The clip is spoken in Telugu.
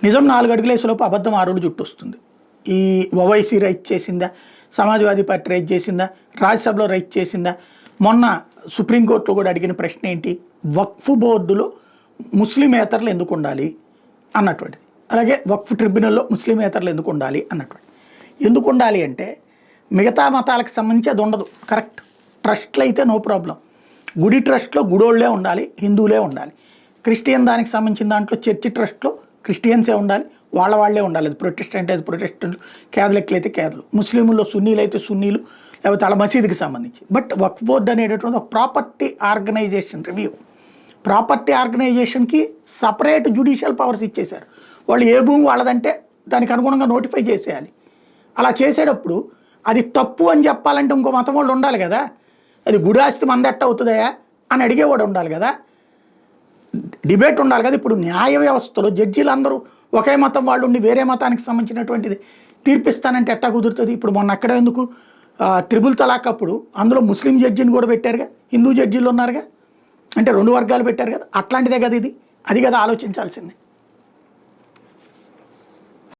నిజం 4 అడుగులేసేలోపు అబద్ధం 6 అడుగులు చుట్టొస్తుంది. ఈ ఓవైసీ రైట్ చేసిందా, సమాజ్వాదీ పార్టీ రైట్ చేసిందా, రాజ్యసభలో రైట్ చేసిందా, మొన్న సుప్రీంకోర్టులో కూడా అడిగిన ప్రశ్న ఏంటి, వక్ఫ్ బోర్డులో ముస్లిమేతరులు ఎందుకు ఉండాలి అన్నటువంటిది, అలాగే వక్ఫ్ ట్రిబ్యునల్లో ముస్లిమేతరులు ఎందుకు ఉండాలి అన్నటువంటిది. ఎందుకు ఉండాలి అంటే మిగతా మతాలకు సంబంధించి అది ఉండదు, కరెక్ట్. ట్రస్ట్లు అయితే నో ప్రాబ్లం, గుడి ట్రస్ట్లో గుడోళ్లే ఉండాలి, హిందువులే ఉండాలి. క్రిస్టియన్ దానికి సంబంధించిన దాంట్లో చర్చి ట్రస్ట్లో క్రిస్టియన్సే ఉండాలి, వాళ్ళే ఉండాలి. అది ప్రొటెస్టెంట్ అయితే ప్రొటెస్టెంట్లు, క్యాథలిక్లు అయితే క్యాథలు, ముస్లింల్లో సున్నీలు అయితే సున్నీలు, లేకపోతే వాళ్ళ మసీదుకి సంబంధించి. బట్ వక్ఫ్ బోర్డు అనేటటువంటి ఒక ప్రాపర్టీ ఆర్గనైజేషన్, రివ్యూ ప్రాపర్టీ ఆర్గనైజేషన్కి సపరేట్ జ్యుడిషియల్ పవర్స్ ఇచ్చేశారు. వాళ్ళు ఏ భూమి వాళ్ళదంటే దానికి అనుగుణంగా నోటిఫై చేసేయాలి. అలా చేసేటప్పుడు అది తప్పు అని చెప్పాలంటే ఇంకో మతం వాళ్ళు ఉండాలి కదా, అది గుడాస్తి మందెట్ట అవుతుందయా అని అడిగేవాడు ఉండాలి కదా, డిబేట్ ఉండాలి కదా. ఇప్పుడు న్యాయ వ్యవస్థలో జడ్జీలు అందరూ ఒకే మతం వాళ్ళు ఉండి వేరే మతానికి సంబంధించినటువంటిది తీర్పిస్తానంటే ఎట్టా కుదురుతుంది. ఇప్పుడు మొన్న అక్కడ ఎందుకు త్రిబుల్ తలాక్ అప్పుడు అందులో ముస్లిం జడ్జిని కూడా పెట్టారుగా, హిందూ జడ్జీలు ఉన్నారుగా, అంటే 2 వర్గాలు పెట్టారు కదా, అట్లాంటిదే కదా ఇది, అది కదా ఆలోచించాల్సిందే.